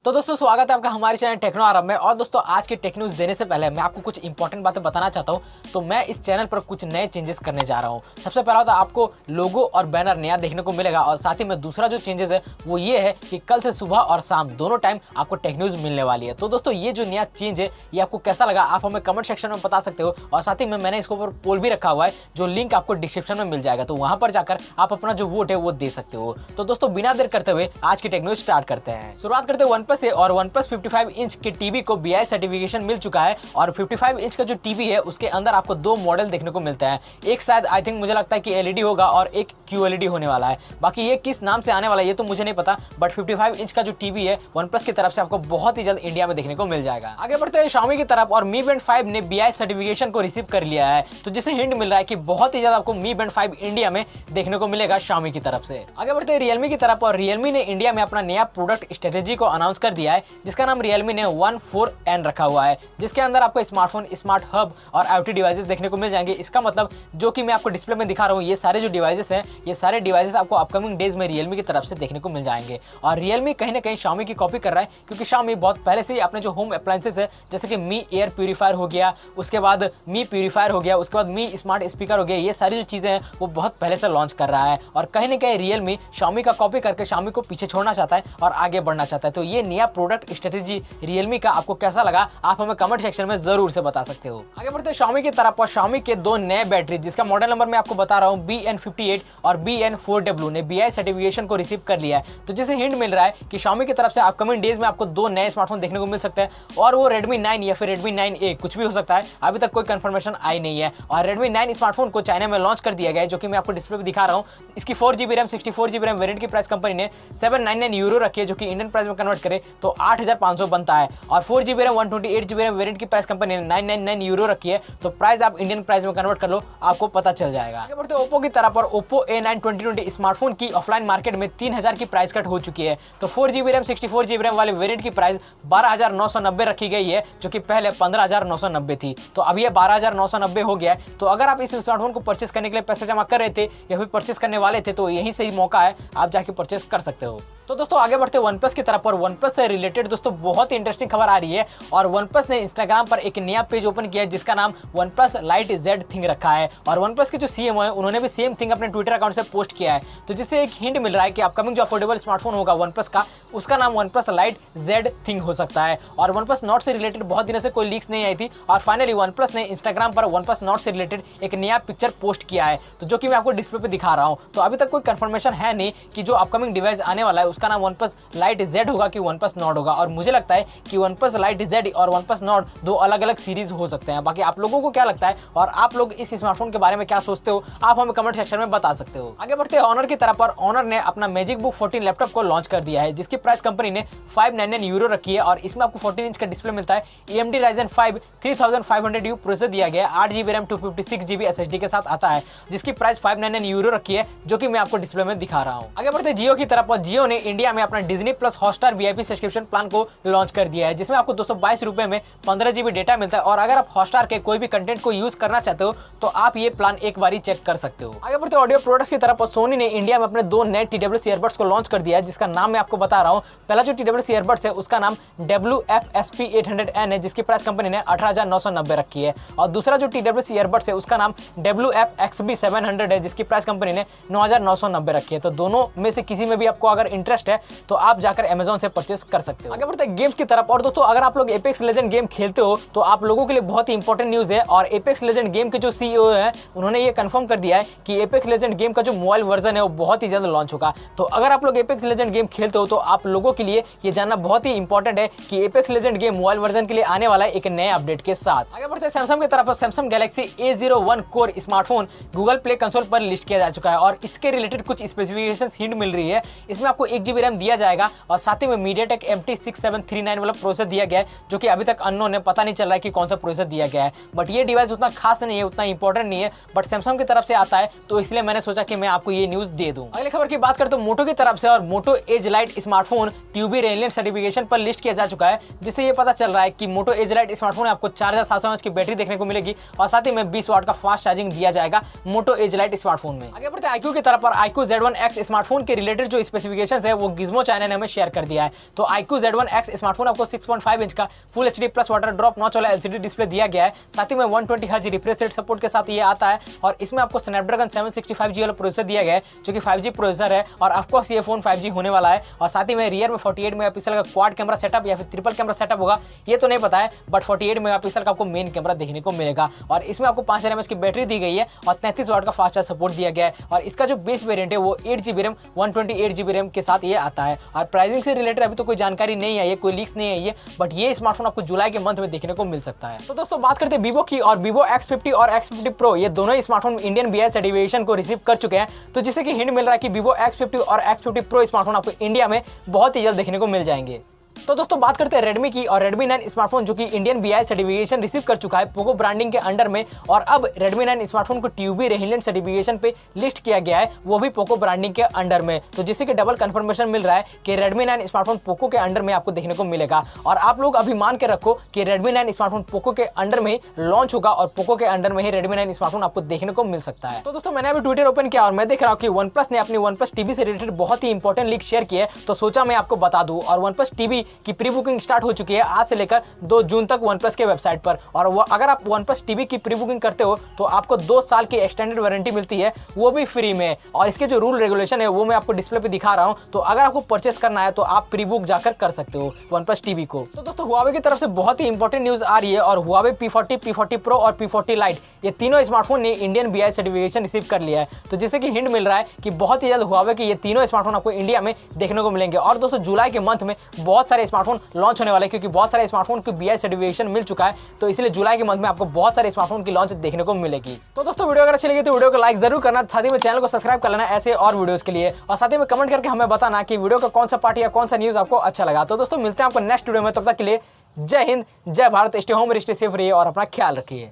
तो दोस्तों स्वागत है आपका हमारे चैनल टेक्नो आरब में। और दोस्तों आज की टेक न्यूज़ देने से पहले मैं आपको कुछ इंपॉर्टेंट बातें बताना चाहता हूं। तो मैं इस चैनल पर कुछ नए चेंजेस करने जा रहा हूं। सबसे पहला तो आपको लोगो और बैनर नया देखने को मिलेगा और साथ ही में दूसरा जो चेंजेस है वो ये है कि कल से सुबह और शाम दोनों टाइम आपको टेक न्यूज़ मिलने वाली है। तो दोस्तों ये जो नया चेंज है ये आपको कैसा लगा आप हमें कमेंट सेक्शन में बता सकते हो। और साथ ही में मैंने इसके ऊपर पोल भी रखा हुआ है जो लिंक आपको डिस्क्रिप्शन में मिल जाएगा, तो वहां पर जाकर आप अपना जो वोट है वो दे सकते हो। तो दोस्तों बिना देर करते हुए आज की टेक न्यूज़ स्टार्ट करते हैं। शुरुआत करते हैं OnePlus से। और OnePlus 55 इंच के टीवी को BI सर्टिफिकेशन मिल चुका है। और 55 इंच का जो टीवी है उसके अंदर आपको दो मॉडल देखने को मिलता है। एक शायद आई थिंक मुझे लगता है कि LED होगा और एक QLED होने वाला है। बाकी ये किस नाम से आने वाला है ये तो मुझे नहीं पता, बट 55 इंच का जो टीवी है OnePlus की तरफ से आपको बहुत ही जल्द इंडिया में देखने को मिल जाएगा। आगे बढ़ते हैं Xiaomi की तरफ। और Mi Band 5 ने BI सर्टिफिकेशन को रिसीव कर लिया है, तो जिससे हिंट मिल रहा है कि बहुत ही ज्यादा आपको Mi Band 5 इंडिया में देखने को मिलेगा Xiaomi की तरफ से। आगे बढ़ते हैं Realme की तरफ। और Realme ने इंडिया में अपना नया प्रोडक्ट स्ट्रेटेजी को अनाउंस कर दिया है जिसका नाम Realme ने 14N रखा हुआ है, जिसके अंदर आपको स्मार्टफोन, स्मार्ट हब और IoT डिवाइसेस देखने को मिल जाएंगे। इसका मतलब जो कि मैं आपको डिस्प्ले में दिखा रहा हूँ ये सारे जो डिवाइसेस हैं ये सारे डिवाइसेस आपको अपकमिंग डेज में Realme की तरफ से देखने को मिल जाएंगे। और Realme कहीं ना कहीं Xiaomi की कॉपी कर रहा है, क्योंकि Xiaomi बहुत पहले से ही अपने जो होम अप्लायंसेस है जैसे कि Mi एयर प्यूरीफायर हो गया, उसके बाद Mi प्यूरीफायर हो गया, उसके बाद Mi स्मार्ट स्पीकर हो गया, ये सारी जो चीजें हैं वो बहुत पहले से लॉन्च कर रहा है। और कहीं ना कहीं Realme Xiaomi का कॉपी करके Xiaomi को पीछे छोड़ना चाहता है और आगे बढ़ना चाहता है। तो ये नया प्रोडक्ट स्ट्रेटेजी Realme का आपको कैसा लगा आप हमें कमेंट सेक्शन में जरूर से बता सकते हो। आगे बढ़ते हैं Xiaomi की तरफ। और Xiaomi के दो नए बैटरी जिसका मॉडल नंबर मैं आपको बता रहा हूँ BN58 और BN4W ने BI सर्टिफिकेशन को रिसीव कर लिया है, तो जिससे हिंट मिल रहा है कि Xiaomi की तरफ से अपकमिंग डेज में आपको दो नए स्मार्टफोन देखने को मिल सकते हैं। और वो Redmi 9 या फिर Redmi 9A कुछ भी हो सकता है, अभी तक कोई कंफर्मेशन आई नहीं है। और Redmi 9 स्मार्टफोन को चाइना में लॉन्च कर दिया गया है, जो कि मैं आपको डिस्प्ले पर दिखा रहा हूँ। इसकी 4GB RAM 64GB RAM variant की प्राइस कंपनी ने 799 यूरो रखी है, जो कि इंडियन प्राइस में कन्वर्ट करे तो 8500 बनता है। और 4GB RAM 128GB RAM variant की प्राइस कंपनी ने 999 यूरो रखी है, तो प्राइस आप इंडियन प्राइस में कन्वर्ट कर लो आपको पता चल जाएगा। आगे बढ़ते Oppo की तरफ। और Oppo A9 2020 स्मार्टफोन की ऑफलाइन मार्केट में 3000 की प्राइस कट हो चुकी है। तो 4GB रैम 64GB रैम वाले वेरिएंट की प्राइस 12990 रखी गई है, जो कि पहले 15990 थी। तो अब ये 12990 हो गया है। तो अगर आप इस स्मार्टफोन को परचेस करने के लिए पैसे जमा कर रहे थे या फिर परचेस करने वाले थे तो यही सही मौका है, आप जाके परचेस कर सकते हो। तो दोस्तों आगे बढ़ते OnePlus की तरफ। और OnePlus से रिलेटेड दोस्तों बहुत ही इंटरेस्टिंग खबर आ रही है। और OnePlus ने इंस्टाग्राम पर एक नया पेज ओपन किया है जिसका नाम OnePlus Lite Z Thing रखा है। और OnePlus के जो CMO है उन्होंने भी सेम थिंग अपने ट्विटर अकाउंट से पोस्ट किया है, तो जिससे एक हिंट मिल रहा है कि अपकमिंग जो अफोर्डेबल स्मार्टफोन होगा OnePlus का उसका नाम OnePlus Lite Z Thing हो सकता है। और OnePlus Nord से रिलेटेड बहुत दिनों से कोई लीक्स नहीं आई थी और फाइनली OnePlus ने इंस्टाग्राम पर OnePlus Nord से रिलेटेड एक नया पिक्चर पोस्ट किया है, तो जो कि मैं आपको डिस्प्ले पे दिखा रहा हूँ। तो अभी तक कोई कंफर्मेशन है नहीं कि जो अपकमिंग डिवाइस आने वाला है उसका नाम OnePlus Lite Z होगा कि OnePlus Nord होगा। और मुझे लगता है कि OnePlus Lite Z और OnePlus Nord दो अलग अलग सीरीज हो सकते हैं। बाकी आप लोगों को क्या लगता है और आप लोग इस स्मार्टफोन के बारे में क्या सोचते हो आप हमें कमेंट सेक्शन में बता सकते हो। आगे बढ़ते हैं Honor की तरफ। और Honor ने अपना Magic Book 14 लैपटॉप को लॉन्च कर दिया है, जिसकी प्राइस कंपनी ने 599 यूरो रखी है। और इसमें आपको 14 इंच का डिस्प्ले मिलता है। AMD Ryzen 5 3500U प्रोसेसर दिया गया है, 8GB रैम 256GB SSD के साथ आता है, जिसकी प्राइस 599 यूरो रखी है, जो कि मैं आपको डिस्प्ले में दिखा रहा हूँ। आगे बढ़ते Jio की तरफ। और Jio ने इंडिया में अपना Disney Plus Hotstar VIP subscription plan को लॉन्च कर दिया है, जिसमें आपको 222 रुपए में 15GB डेटा मिलता है। और अगर आप हॉटस्टार के कोई भी कंटेंट को यूज करना चाहते हो तो आप ये प्लान एक बार चेक कर सकते हो। आगे बढ़ते ऑडियो प्रोडक्ट्स की तरफ। सोनी ने इंडिया में अपने दो नए TWS ईयरबड्स को लॉन्च कर दिया है, जिसका नाम मैं आपको बता रहा हूँ। पहला जो TWS ईयरबड्स है उसका नाम WF-SP800N है, जिसकी प्राइस कंपनी ने 18990 रखी है। और दूसरा जो TWS ईयरबड्स है उसका नाम WF-XB700 है, जिसकी प्राइस कंपनी ने 9990 रखी है। तो दोनों में से किसी में भी आपको अगर इंटरेस्ट है तो आप जाकर Amazon से परचेस कर सकते हो। आगे बढ़ते हैं गेम्स की तरफ। और दोस्तों अगर आप लोग एपेक्स लेजेंड गेम खेलते हो तो आप लोगों के लिए बहुत ही इंपॉर्टेंट न्यूज है। और एपेक्स लेजेंड गेम के जो CEO है उन्होंने ये कंफर्म कर दिया है कि एपेक्स लेजेंड गेम का जो मोबाइल वर्जन है वो बहुत ही ज्यादा लॉन्च होगा। तो अगर आप लोग एपेक्स लेजेंड गेम खेलते हो तो आप लोगों के लिए ये जानना बहुत ही इंपॉर्टेंट है कि apex legend game mobile version के लिए आने वाला है एक नए अपडेट के साथ। आगे बढ़ते हैं सैमसंग की तरफ। Samsung Galaxy A01 core smartphone Google play console पर लिस्ट किया जा चुका है और इसके रिलेटेड कुछ स्पेसिफिकेशंस हिंट मिल रही है। इसमें आपको 1GB रैम दिया जाएगा और साथ ही में MediaTek MT6739 वाला प्रोसेसर दिया गया है, जो कि अभी तक अननोन है, पता नहीं चल रहा है कि कौन सा प्रोसेसर दिया गया है। बट ये डिवाइस उतना खास नहीं है, उतना इंपॉर्टेंट नहीं है, बट सैमसंग की तरफ से आता है तो इसलिए मैंने सोचा कि मैं आपको ये न्यूज दे दूं। अगली खबर की बात करते हैं मोटो की तरफ से। और Moto Edge Lite smartphone TUV Rheinland certification पर लिस्ट किया जा चुका है, जिससे ये पता चल रहा है कि मोटो एज लाइट स्मार्टफोन में आपको 4700 mAh की बैटरी देखने को मिलेगी और साथ ही में 20 वाट का फास्ट चार्जिंग दिया जाएगा मोटो एज लाइट स्मार्टफोन में। आगे बढ़ते हैं iQOO की तरफ। और iQOO Z1X स्मार्टफोन के रिलेटेड जो स्पेसिफिकेशंस है वो गिज्मो चाइना ने हमें शेयर कर दिया है। तो iQOO Z1X स्मार्टफोन आपको 6.5 इंच का full HD plus water drop notch वाला LCD डिस्प्ले दिया गया है। साथ ही में 120 हर्ट्ज रिफ्रेश रेट सपोर्ट के साथ ये आता है और इसमें आपको स्नैपड्रैगन 765G वाला प्रोसेसर दिया गया है जो कि 5G प्रोसेसर है और ऑफकोर्स ये फोन 5G होने वाला है। और साथ ही में रियर में 48 मेगापिक्सल का क्वाड कैमरा सेटअप या फिर ट्रिपल कैमरा सेटअप होगा ये तो नहीं पता है, बट 48 मेगापिक्सल का आपको मेन कैमरा देखने को मिलेगा। और इसमें आपको 5000 mAh की बैटरी दी गई है और 33 वाट का फास्ट चार्ज सपोर्ट दिया गया है। और इसका जो बेस वेरिएंट है वो 8GB रैम 128GB रैम के साथ ये आता है। और प्राइसिंग से रिलेटेड अभी तो कोई जानकारी नहीं आई है, कोई लीक्स नहीं आई है, बट ये स्मार्टफोन आपको जुलाई के मंथ में देखने को मिल सकता है। तो दोस्तों बात करते हैं वीवो की, और वीवो X50 और X50 Pro ये दोनों ही स्मार्टफोन इंडियन BIS सर्टिफिकेशन को रिसीव कर चुके हैं। तो जिससे कि हिंट मिल रहा है कि वीवो X50 और X50 Pro स्मार्टफोन आपको इंडिया में बहुत ही जल्द देखने को मिल जाएंगे। तो दोस्तों बात करते हैं रेडमी की, और रेडमी 9 स्मार्टफोन जो कि इंडियन BIS सर्टिफिकेशन रिसीव कर चुका है पोको ब्रांडिंग के अंडर में। और अब रेडमी 9 स्मार्टफोन को ट्यूबी रेहिलेंट सर्टिफिकेशन पे लिस्ट किया गया है, वो भी पोको ब्रांडिंग के अंडर में। तो जिससे कि डबल कंफर्मेशन मिल रहा है कि रेडमी 9 स्मार्टफोन पोको के अंडर में आपको देखने को मिलेगा। और आप लोग अभी मान के रखो कि रेडमी 9 स्मार्टफोन पोको के अंडर में ही लॉन्च होगा और पोको के अंडर में ही रेडमी 9 स्मार्टफोन आपको देखने को मिल सकता है। तो दोस्तों मैंने अभी ट्विटर ओपन किया और मैं देख रहा हूँ कि OnePlus ने अपनी OnePlus टीवी से रिलेटेड बहुत ही इंपॉर्टेंट लीक शेयर की है, तो सोचा मैं आपको बता दूं। और OnePlus टीवी की प्री बुकिंग स्टार्ट हो चुकी है आज से लेकर 2 जून तक OnePlus के वेबसाइट पर। और वो अगर आप OnePlus टीवी की प्री बुकिंग करते हो तो आपको 2 साल की एक्सटेंडेड वारंटी मिलती है, वो भी फ्री में। और इसके जो रूल रेगुलेशन है वो मैं आपको डिस्प्ले पे दिखा रहा हूं, तो अगर आपको परचेस करना है तो आप प्री बुक जाकर कर सकते हो OnePlus टीवी को। तो दोस्तों Huawei की तरफ से बहुत ही इंपॉर्टेंट न्यूज आ रही है, और Huawei P40, P40 Pro और P40 Lite ये तीनों स्मार्टफोन ने इंडियन BIS सर्टिफिकेशन रिसीव कर लिया है। तो जिससे कि हिंट मिल रहा है कि बहुत ही जल्द Huawei के ये तीनों स्मार्टफोन आपको इंडिया में देखने को मिलेंगे। और दोस्तों जुलाई के मंथ में बहुत सारे स्मार्टफोन लॉन्च होने वाले हैं, क्योंकि बहुत सारे स्मार्टफोन की BIS सर्टिफिकेशन मिल चुका है, तो इसलिए जुलाई के मंथ में आपको बहुत सारे स्मार्टफोन की लॉन्च देखने को मिलेगी। तो दोस्तों वीडियो अगर अच्छी लगी तो वीडियो को लाइक जरूर करना, साथ ही में चैनल को सब्सक्राइब कर लेना ऐसे और वीडियोस के लिए, और साथ ही में कमेंट करके हमें बताना कि वीडियो का कौन सा पार्ट या कौन सा न्यूज आपको अच्छा लगा। तो दोस्तों मिलते हैं आपको नेक्स्ट वीडियो में, तब तक के लिए जय हिंद, जय Bharat, stay home, stay safe रहिए और अपना ख्याल रखिए।